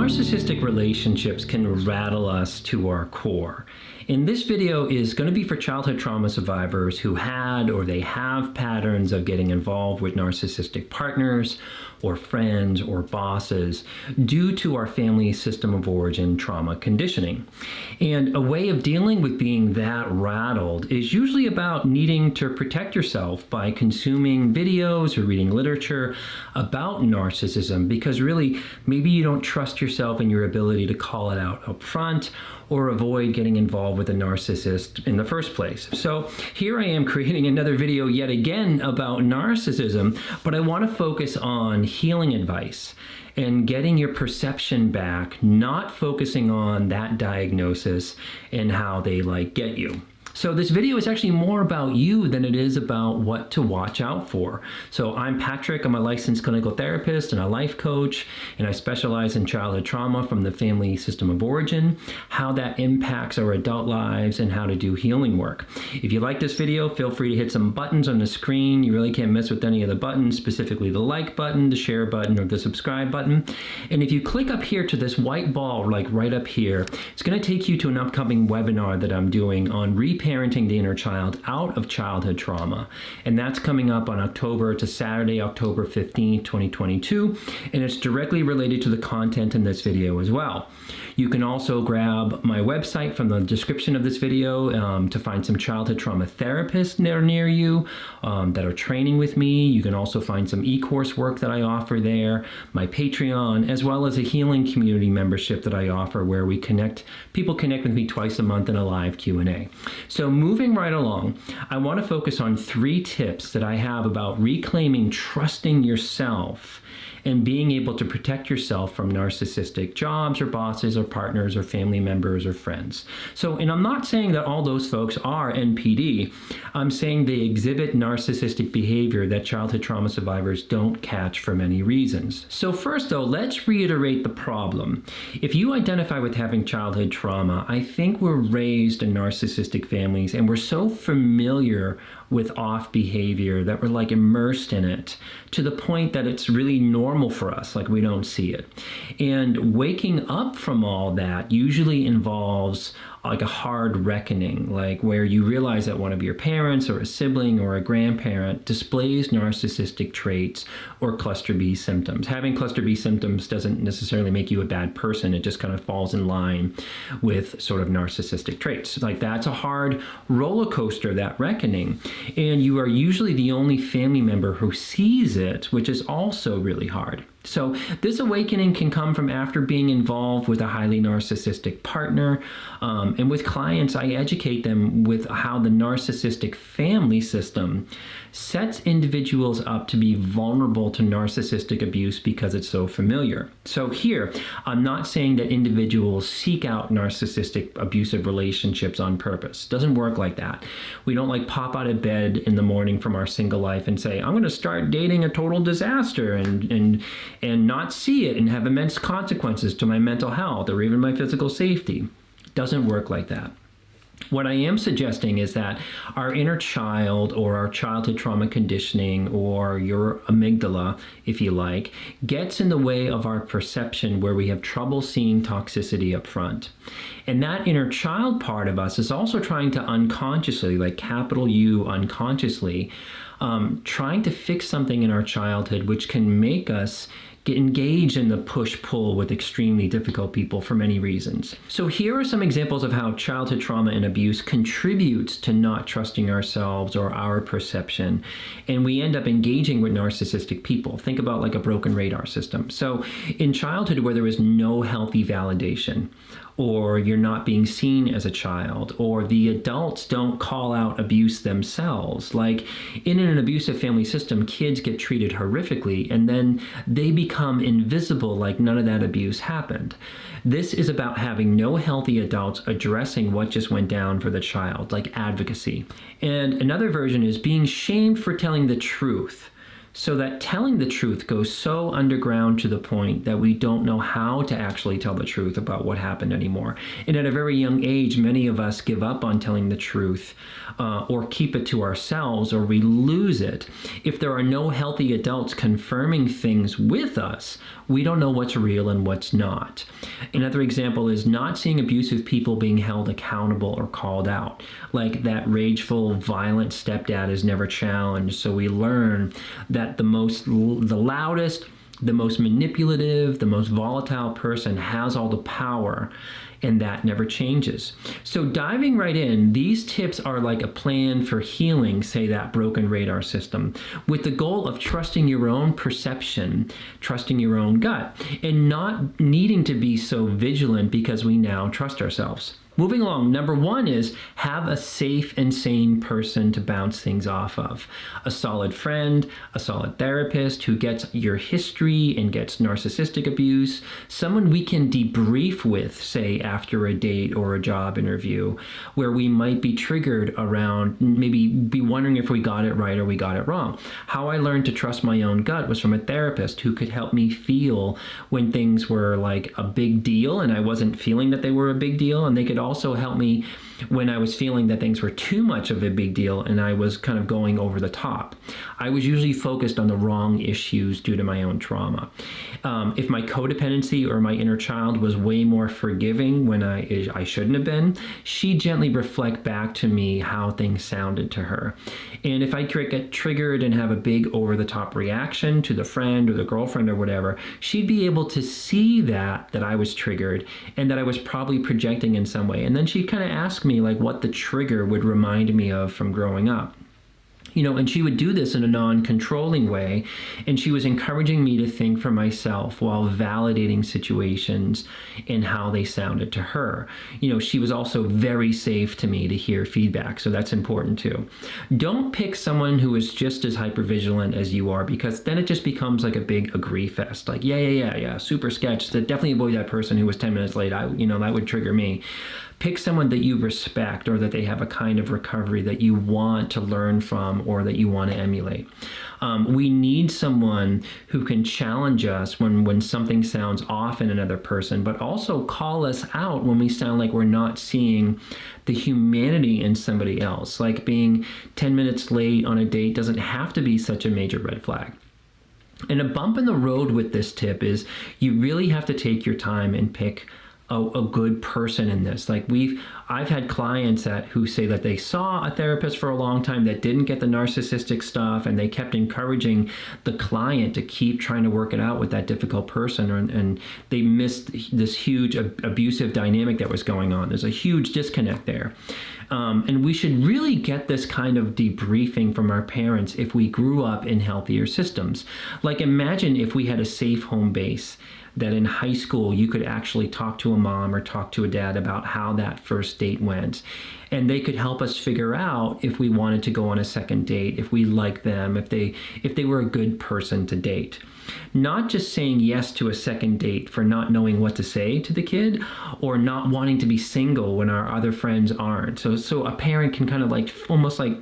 Narcissistic relationships can rattle us to our core. And this video is going to be for childhood trauma survivors who had or they have patterns of getting involved with narcissistic partners or friends or bosses due to our family system of origin trauma conditioning. And a way of dealing with being that rattled is usually about needing to protect yourself by consuming videos or reading literature about narcissism, because really maybe you don't trust yourself and your ability to call it out up front or avoid getting involved with a narcissist in the first place. So here I am creating another video yet again about narcissism, but I want to focus on healing advice and getting your perception back, not focusing on that diagnosis and how they get you. So this video is actually more about you than it is about what to watch out for. So I'm Patrick, I'm a licensed clinical therapist and a life coach, and I specialize in childhood trauma from the family system of origin, how that impacts our adult lives, and how to do healing work. If you like this video, feel free to hit some buttons on the screen. You really can't mess with any of the buttons, specifically the like button, the share button, or the subscribe button. And if you click up here to this white ball, right up here, it's gonna take you to an upcoming webinar that I'm doing on Parenting the Inner Child Out of Childhood Trauma. And that's coming up on Saturday, October 15th, 2022. And it's directly related to the content in this video as well. You can also grab my website from the description of this video to find some childhood trauma therapists that are near you that are training with me. You can also find some e-course work that I offer there, my Patreon, as well as a healing community membership that I offer where people connect with me twice a month in a live Q&A. So moving right along, I want to focus on 3 tips that I have about reclaiming trusting yourself and being able to protect yourself from narcissistic jobs or bosses or partners or family members or friends. And I'm not saying that all those folks are NPD. I'm saying they exhibit narcissistic behavior that childhood trauma survivors don't catch for many reasons. So first though, let's reiterate the problem. If you identify with having childhood trauma, I think we're raised in narcissistic families and we're so familiar with off behavior that we're immersed in it to the point that it's really normal for us, we don't see it. And waking up from all that usually involves a hard reckoning, where you realize that one of your parents or a sibling or a grandparent displays narcissistic traits or cluster B symptoms. Having cluster B symptoms doesn't necessarily make you a bad person. It just kind of falls in line with sort of narcissistic traits. That's a hard roller coaster, that reckoning. And you are usually the only family member who sees it, which is also really hard. So this awakening can come from after being involved with a highly narcissistic partner. And with clients, I educate them with how the narcissistic family system sets individuals up to be vulnerable to narcissistic abuse because it's so familiar. So here, I'm not saying that individuals seek out narcissistic abusive relationships on purpose. It doesn't work like that. We don't pop out of bed in the morning from our single life and say, I'm going to start dating a total disaster and not see it and have immense consequences to my mental health or even my physical safety. It doesn't work like that. What I am suggesting is that our inner child or our childhood trauma conditioning or your amygdala, if you like, gets in the way of our perception where we have trouble seeing toxicity up front. And that inner child part of us is also trying to unconsciously, capital U unconsciously, trying to fix something in our childhood which can make us engage in the push-pull with extremely difficult people for many reasons. So here are some examples of how childhood trauma and abuse contributes to not trusting ourselves or our perception, and we end up engaging with narcissistic people. Think about a broken radar system. So in childhood where there was no healthy validation, or you're not being seen as a child, or the adults don't call out abuse themselves. In an abusive family system, kids get treated horrifically and then they become invisible none of that abuse happened. This is about having no healthy adults addressing what just went down for the child, advocacy. And another version is being shamed for telling the truth. so that telling the truth goes so underground to the point that we don't know how to actually tell the truth about what happened anymore. And at a very young age, many of us give up on telling the truth or keep it to ourselves, or we lose it. If there are no healthy adults confirming things with us, we don't know what's real and what's not. Another example is not seeing abusive people being held accountable or called out. Like that rageful, violent stepdad is never challenged, so we learn that the loudest, the most manipulative, the most volatile person has all the power, and that never changes. So diving right in, these tips are like a plan for healing, say, that broken radar system, with the goal of trusting your own perception, trusting your own gut, and not needing to be so vigilant because we now trust ourselves. Moving along, number one is have a safe and sane person to bounce things off of. A solid friend, a solid therapist who gets your history and gets narcissistic abuse, someone we can debrief with, say, after a date or a job interview, where we might be triggered around, maybe be wondering if we got it right or we got it wrong. How I learned to trust my own gut was from a therapist who could help me feel when things were like a big deal and I wasn't feeling that they were a big deal, and they could also help me when I was feeling that things were too much of a big deal and I was kind of going over the top. I was usually focused on the wrong issues due to my own trauma. If my codependency or my inner child was way more forgiving when I shouldn't have been, she'd gently reflect back to me how things sounded to her. And if I get triggered and have a big over-the-top reaction to the friend or the girlfriend or whatever, she'd be able to see that I was triggered and that I was probably projecting in some way. And then she'd kind of ask me like what the trigger would remind me of from growing up. And she would do this in a non-controlling way, and she was encouraging me to think for myself while validating situations and how they sounded to her. She was also very safe to me to hear feedback, so that's important too. Don't pick someone who is just as hypervigilant as you are, because then it just becomes like a big agree fest. Like, yeah, super sketch. So definitely avoid that person who was 10 minutes late. That would trigger me. Pick someone that you respect, or that they have a kind of recovery that you want to learn from or that you want to emulate. We need someone who can challenge us when something sounds off in another person, but also call us out when we sound like we're not seeing the humanity in somebody else. Like being 10 minutes late on a date doesn't have to be such a major red flag. And a bump in the road with this tip is you really have to take your time and pick a good person in this. Like I've had clients who say that they saw a therapist for a long time that didn't get the narcissistic stuff, and they kept encouraging the client to keep trying to work it out with that difficult person, and they missed this huge abusive dynamic that was going on. There's a huge disconnect there. And we should really get this kind of debriefing from our parents if we grew up in healthier systems. Like imagine if we had a safe home base, that in high school you could actually talk to a mom or talk to a dad about how that first date went. And they could help us figure out if we wanted to go on a second date, if we liked them, if they were a good person to date. Not just saying yes to a second date for not knowing what to say to the kid, or not wanting to be single when our other friends aren't. So a parent can kind of like almost like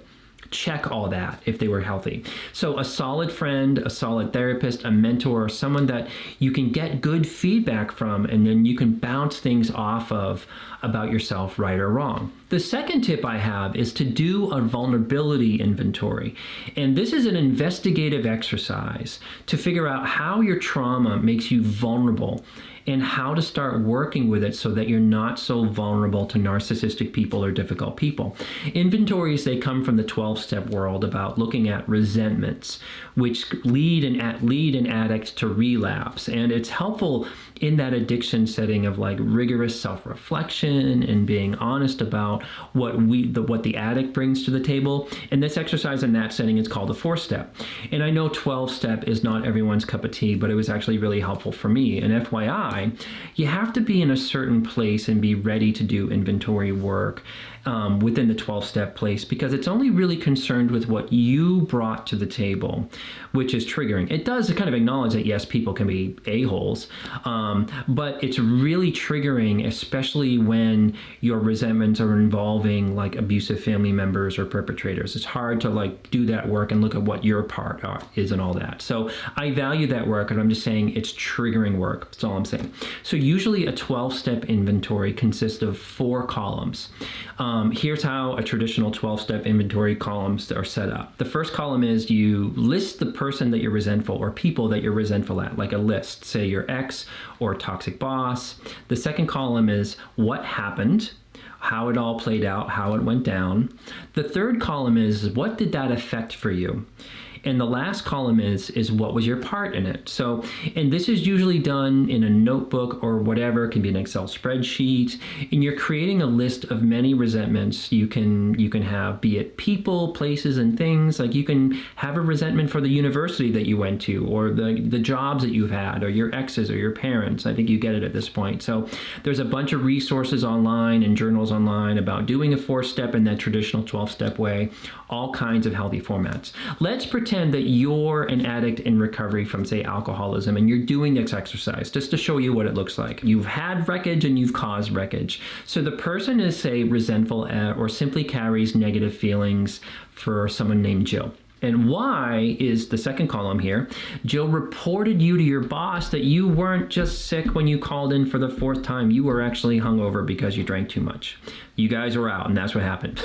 check all that if they were healthy. So a solid friend, a solid therapist, a mentor, someone that you can get good feedback from, and then you can bounce things off of about yourself, right or wrong. The second tip I have is to do a vulnerability inventory. And this is an investigative exercise to figure out how your trauma makes you vulnerable and how to start working with it so that you're not so vulnerable to narcissistic people or difficult people. Inventories, they come from the 12-step world about looking at resentments, which lead an addict to relapse. And it's helpful in that addiction setting of like rigorous self-reflection and being honest about what the addict brings to the table. And this exercise in that setting is called a 4-step. And I know 12-step is not everyone's cup of tea, but it was actually really helpful for me. And FYI, you have to be in a certain place and be ready to do inventory work within the 12-step place, because it's only really concerned with what you brought to the table, which is triggering. It does kind of acknowledge that, yes, people can be a-holes, but it's really triggering, especially when your resentments are involving like abusive family members or perpetrators. It's hard to like do that work and look at what your part is and all that. So I value that work, and I'm just saying it's triggering work. That's all I'm saying. So usually a 12-step inventory consists of 4 columns. Here's how a traditional 12-step inventory columns are set up. The first column is you list the person that you're resentful or people that you're resentful at, like a list, say your ex or toxic boss. The second column is what happened, how it all played out, how it went down. The third column is what did that affect for you? And the last column is what was your part in it? So, and this is usually done in a notebook or whatever. It can be an Excel spreadsheet, and you're creating a list of many resentments you can have, be it people, places, and things. Like you can have a resentment for the university that you went to, or the jobs that you've had, or your exes, or your parents. I think you get it at this point. So there's a bunch of resources online and journals online about doing a 4-step in that traditional 12-step way, all kinds of healthy formats. Let's pretend that you're an addict in recovery from, say, alcoholism, and you're doing this exercise just to show you what it looks like. You've had wreckage and you've caused wreckage. So the person is, say, resentful or simply carries negative feelings for someone named Jill. And why is the second column here. Jill reported you to your boss that you weren't just sick when you called in for the 4th time. You were actually hungover because you drank too much. You guys were out, and that's what happened.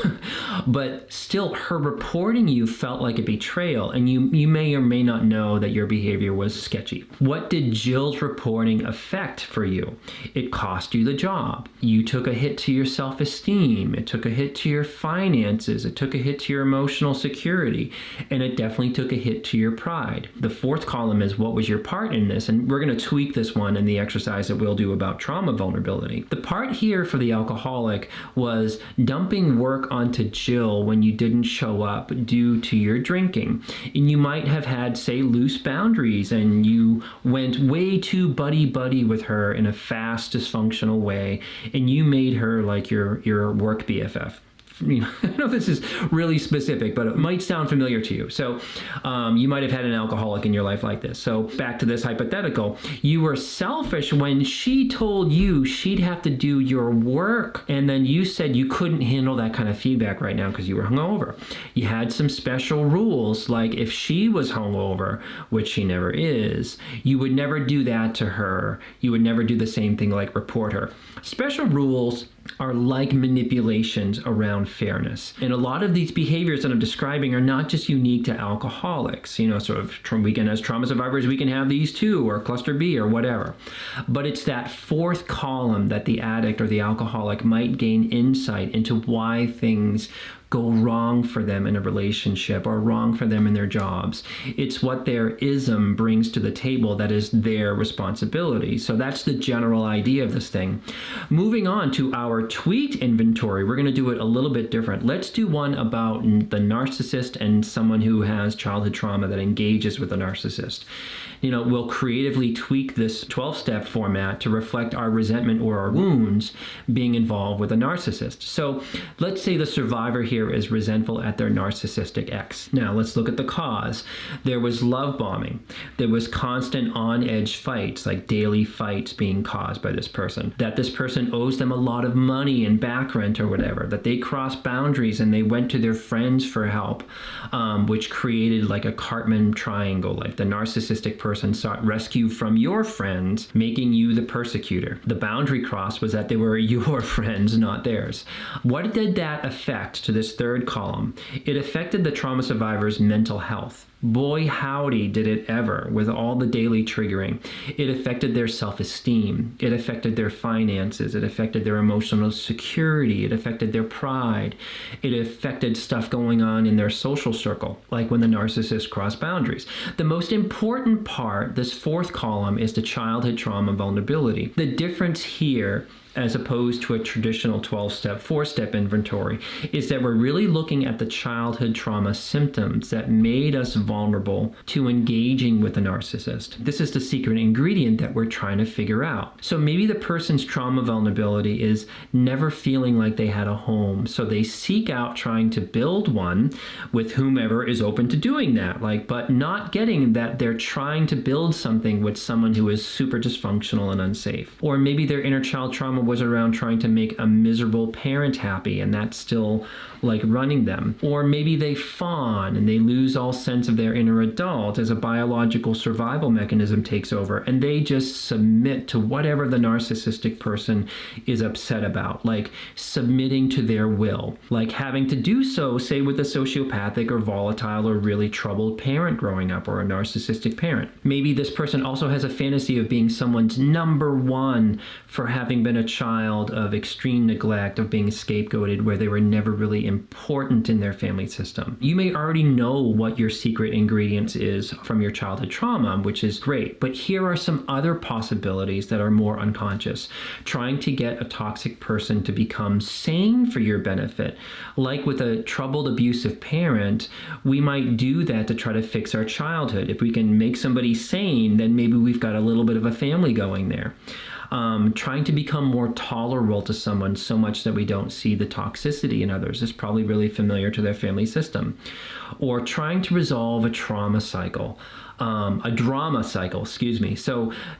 But still, her reporting you felt like a betrayal, and you may or may not know that your behavior was sketchy. What did Jill's reporting affect for you? It cost you the job. You took a hit to your self-esteem. It took a hit to your finances. It took a hit to your emotional security. And it definitely took a hit to your pride. The 4th column is what was your part in this? And we're going to tweak this one in the exercise that we'll do about trauma vulnerability. The part here for the alcoholic was dumping work onto Jill when you didn't show up due to your drinking. And you might have had, say, loose boundaries, and you went way too buddy-buddy with her in a fast, dysfunctional way, and you made her like your work BFF. I don't know if this is really specific, but it might sound familiar to you. So you might have had an alcoholic in your life like this. So back to this hypothetical, you were selfish when she told you she'd have to do your work, and then you said you couldn't handle that kind of feedback right now because you were hungover. You had some special rules, like if she was hungover, which she never is, you would never do that to her. You would never do the same thing like report her. Special rules are like manipulations around fairness. And a lot of these behaviors that I'm describing are not just unique to alcoholics. Sort of as trauma survivors, we can have these too, or cluster B or whatever. But it's that 4th column that the addict or the alcoholic might gain insight into why things go wrong for them in a relationship or wrong for them in their jobs. It's what their ism brings to the table that is their responsibility. So that's the general idea of this thing. Moving on to our tweaked inventory, we're going to do it a little bit different. Let's do one about the narcissist and someone who has childhood trauma that engages with a narcissist. We'll creatively tweak this 12-step format to reflect our resentment or our wounds being involved with a narcissist. So let's say the survivor here is resentful at their narcissistic ex. Now let's look at the cause. There was love bombing. There was constant on-edge fights, like daily fights being caused by this person. That this person owes them a lot of money and back rent or whatever. That they crossed boundaries and they went to their friends for help, which created like a Cartman triangle. Like the narcissistic person sought rescue from your friends, making you the persecutor. The boundary cross was that they were your friends, not theirs. What did that affect to this 3rd column? It affected the trauma survivor's mental health. Boy, howdy, did it ever, with all the daily triggering. It affected their self-esteem. It affected their finances. It affected their emotional security. It affected their pride. It affected stuff going on in their social circle, like when the narcissist crossed boundaries. The most important part, this 4th column, is the childhood trauma vulnerability. The difference here as opposed to a traditional 12-step, 4-step inventory, is that we're really looking at the childhood trauma symptoms that made us vulnerable to engaging with a narcissist. This is the secret ingredient that we're trying to figure out. So maybe the person's trauma vulnerability is never feeling like they had a home, so they seek out trying to build one with whomever is open to doing that, but not getting that they're trying to build something with someone who is super dysfunctional and unsafe. Or maybe their inner child trauma was around trying to make a miserable parent happy, and that's still running them. Or maybe they fawn and they lose all sense of their inner adult as a biological survival mechanism takes over, and they just submit to whatever the narcissistic person is upset about, submitting to their will, having to do so, say, with a sociopathic or volatile or really troubled parent growing up, or a narcissistic parent. Maybe this person also has a fantasy of being someone's number one for having been a child of extreme neglect, of being scapegoated, where they were never really important in their family system. You may already know what your secret ingredients is from your childhood trauma, which is great, but here are some other possibilities that are more unconscious. Trying to get a toxic person to become sane for your benefit. Like with a troubled, abusive parent, we might do that to try to fix our childhood. If we can make somebody sane, then maybe we've got a little bit of a family going there. Trying to become more tolerable to someone so much that we don't see the toxicity in others is probably really familiar to their family system. Or trying to resolve a drama cycle, so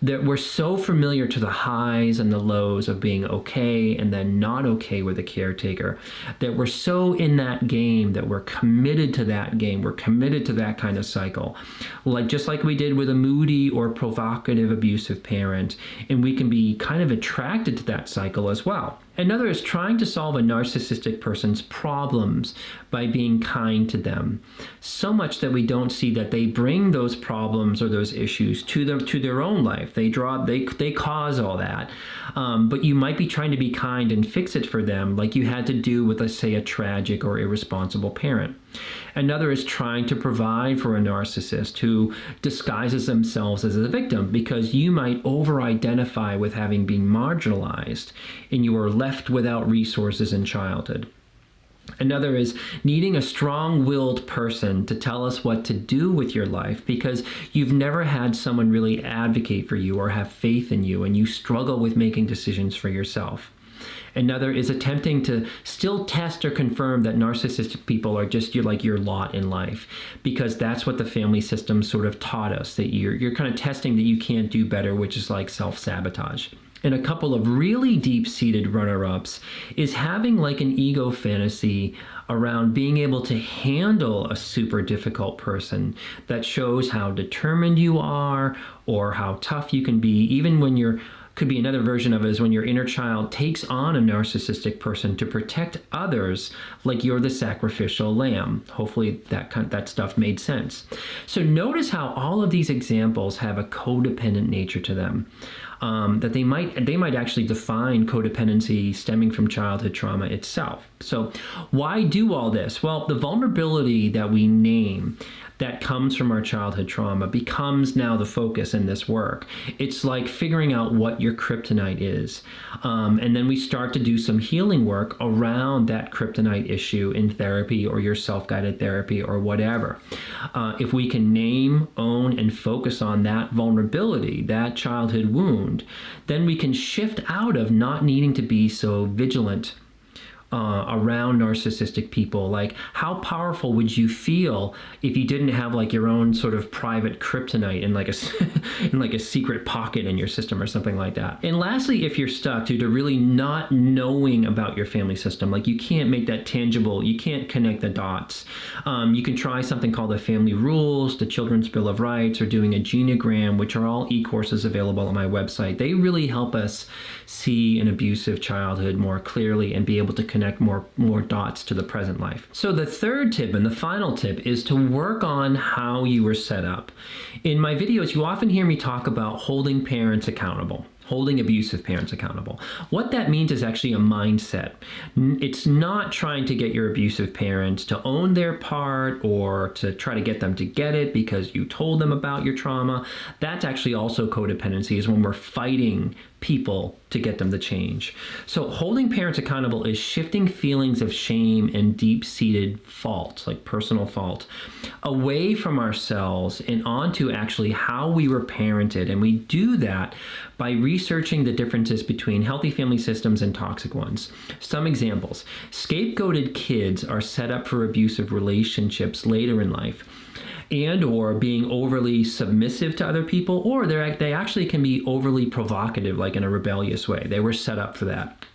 that we're so familiar to the highs and the lows of being okay and then not okay with a caretaker, that we're so in that game that we're committed to that game. We're committed to that kind of cycle, just like we did with a moody or provocative abusive parent, and we can be kind of attracted to that cycle as well. Another is trying to solve a narcissistic person's problems by being kind to them, so much that we don't see that they bring those problems or those issues to their own life. They cause all that, but you might be trying to be kind and fix it for them, like you had to do with, let's say, a tragic or irresponsible parent. Another is trying to provide for a narcissist who disguises themselves as a victim, because you might over-identify with having been marginalized and you are left without resources in childhood. Another is needing a strong-willed person to tell us what to do with your life, because you've never had someone really advocate for you or have faith in you, and you struggle with making decisions for yourself. Another is attempting to still test or confirm that narcissistic people are just your lot in life, because that's what the family system sort of taught us, that you're kind of testing that you can't do better, which is like self-sabotage. And a couple of really deep-seated runner-ups is having an ego fantasy around being able to handle a super difficult person that shows how determined you are or how tough you can be, even when could be another version of it is when your inner child takes on a narcissistic person to protect others, like you're the sacrificial lamb. Hopefully that stuff made sense. So notice how all of these examples have a codependent nature to them. That they might actually define codependency stemming from childhood trauma itself. So why do all this? Well, the vulnerability that we name that comes from our childhood trauma becomes now the focus in this work. It's like figuring out what your kryptonite is. And then we start to do some healing work around that kryptonite issue in therapy or your self-guided therapy or whatever. If we can name, own, and focus on that vulnerability, that childhood wound, then we can shift out of not needing to be so vigilant around narcissistic people. Like, how powerful would you feel if you didn't have your own sort of private kryptonite in a secret pocket in your system or something like that? And lastly, if you're stuck due to really not knowing about your family system, you can't make that tangible, you can't connect the dots, you can try something called the Family Rules, the Children's Bill of Rights, or doing a genogram, which are all e-courses available on my website. They really help us see an abusive childhood more clearly and be able to connect more dots to the present life. So the third tip and the final tip is to work on how you were set up. In my videos, you often hear me talk about holding parents accountable, holding abusive parents accountable. What that means is actually a mindset. It's not trying to get your abusive parents to own their part or to try to get them to get it because you told them about your trauma. That's actually also codependency, is when we're fighting people to get them to change. So holding parents accountable is shifting feelings of shame and deep-seated fault, like personal fault, away from ourselves and onto actually how we were parented. And we do that by researching the differences between healthy family systems and toxic ones. Some examples: scapegoated kids are set up for abusive relationships later in life, and or being overly submissive to other people, or they actually can be overly provocative, like in a rebellious way. They were set up for that.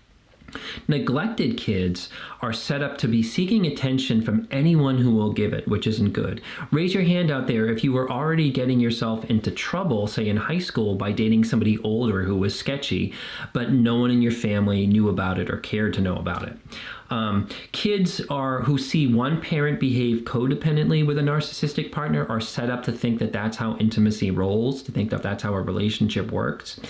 Neglected kids are set up to be seeking attention from anyone who will give it, which isn't good. Raise your hand out there if you were already getting yourself into trouble, say in high school, by dating somebody older who was sketchy, but no one in your family knew about it or cared to know about it. Kids who see one parent behave codependently with a narcissistic partner are set up to think that that's how intimacy rolls, to think that that's how a relationship works.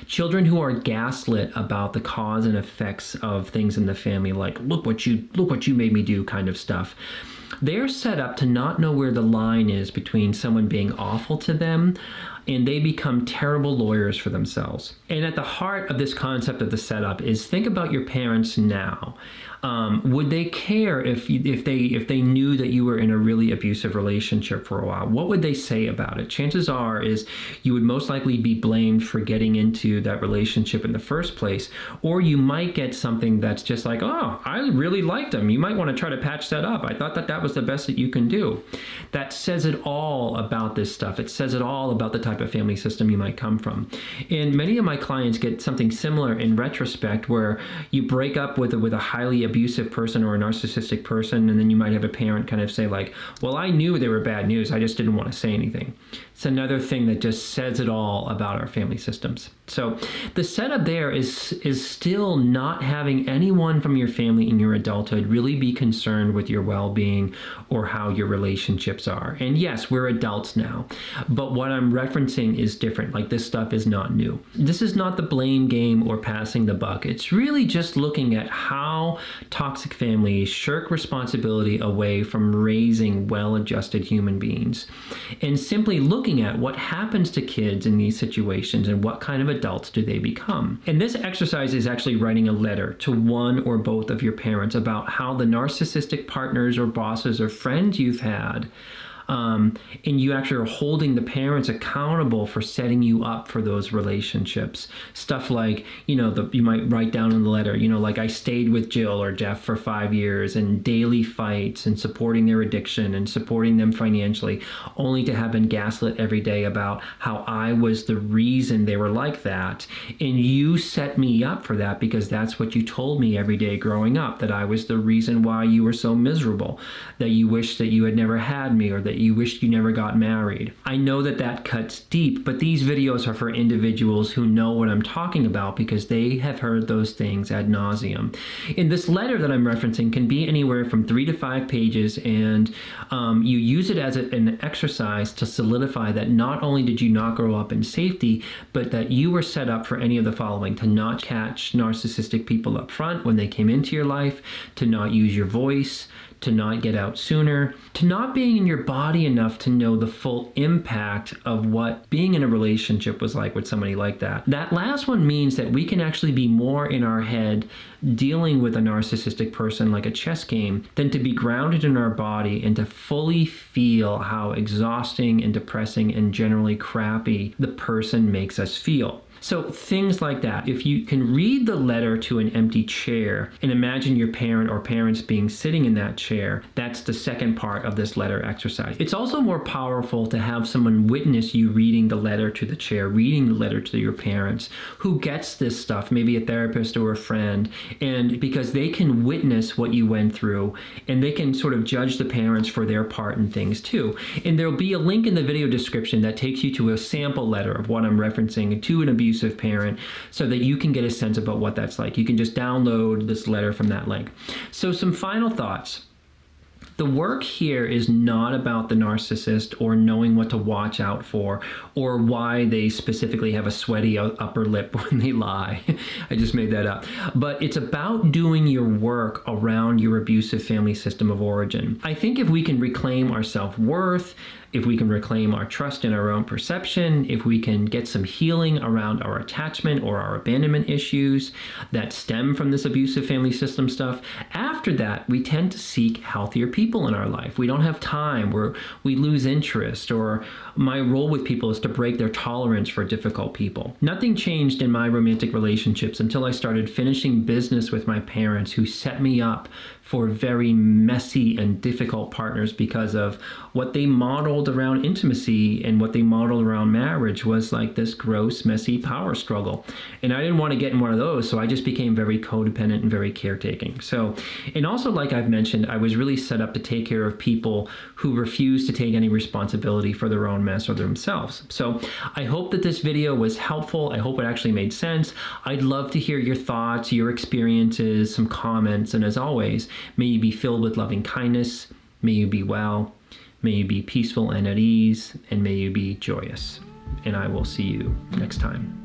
Children who are gaslit about the cause and effects of things in the family, like look what you made me do kind of stuff, they're set up to not know where the line is between someone being awful to them, and they become terrible lawyers for themselves. And at the heart of this concept of the setup is, think about your parents now. Would they care if they knew that you were in a really abusive relationship for a while? What would they say about it? Chances are is you would most likely be blamed for getting into that relationship in the first place, or you might get something that's just like, oh, I really liked him. You might want to try to patch that up. I thought that was the best that you can do. That says it all about this stuff. It says it all about the type of family system you might come from. And many of my clients get something similar in retrospect, where you break up with a highly abusive person or a narcissistic person, and then you might have a parent kind of say like, well, I knew they were bad news, I just didn't want to say anything. It's another thing that just says it all about our family systems. So the setup there is still not having anyone from your family in your adulthood really be concerned with your well-being or how your relationships are. And yes, we're adults now, but what I'm referencing is different. Like, this stuff is not new. This is not the blame game or passing the buck. It's really just looking at how toxic families shirk responsibility away from raising well-adjusted human beings, and simply looking at what happens to kids in these situations and what kind of adults do they become. And this exercise is actually writing a letter to one or both of your parents about how the narcissistic partners or bosses or friends you've had, and you actually are holding the parents accountable for setting you up for those relationships. Stuff like, you might write down in the letter, like, I stayed with Jill or Jeff for 5 years, and daily fights and supporting their addiction and supporting them financially, only to have been gaslit every day about how I was the reason they were like that. And you set me up for that because that's what you told me every day growing up, that I was the reason why you were so miserable, that you wished that you had never had me, or that you wished you never got married. I know that cuts deep, but these videos are for individuals who know what I'm talking about because they have heard those things ad nauseum. In this letter that I'm referencing can be anywhere from 3 to 5 pages, and you use it as an exercise to solidify that not only did you not grow up in safety, but that you were set up for any of the following: to not catch narcissistic people up front when they came into your life, to not use your voice, to not get out sooner, to not being in your body enough to know the full impact of what being in a relationship was like with somebody like that. That last one means that we can actually be more in our head dealing with a narcissistic person like a chess game than to be grounded in our body and to fully feel how exhausting and depressing and generally crappy the person makes us feel. So things like that. If you can read the letter to an empty chair and imagine your parent or parents being sitting in that chair, that's the second part of this letter exercise. It's also more powerful to have someone witness you reading the letter to the chair, reading the letter to your parents, who gets this stuff, maybe a therapist or a friend, and because they can witness what you went through, and they can sort of judge the parents for their part in things too. And there'll be a link in the video description that takes you to a sample letter of what I'm referencing to an abusive parent, so that you can get a sense about what that's like. You can just download this letter from that link. So some final thoughts. The work here is not about the narcissist or knowing what to watch out for or why they specifically have a sweaty upper lip when they lie. I just made that up. But it's about doing your work around your abusive family system of origin. I think if we can reclaim our self-worth if we can reclaim our trust in our own perception, if we can get some healing around our attachment or our abandonment issues that stem from this abusive family system stuff, after that, we tend to seek healthier people in our life. We don't have time, we lose interest, or my role with people is to break their tolerance for difficult people. Nothing changed in my romantic relationships until I started finishing business with my parents, who set me up for very messy and difficult partners because of what they modeled around intimacy, and what they modeled around marriage was like this gross, messy power struggle. And I didn't want to get in one of those, so I just became very codependent and very caretaking. So, and also, like I've mentioned, I was really set up to take care of people who refuse to take any responsibility for their own mess or themselves. So I hope that this video was helpful. I hope it actually made sense. I'd love to hear your thoughts, your experiences, some comments, and as always, may you be filled with loving kindness, may you be well, may you be peaceful and at ease, and may you be joyous. And I will see you next time.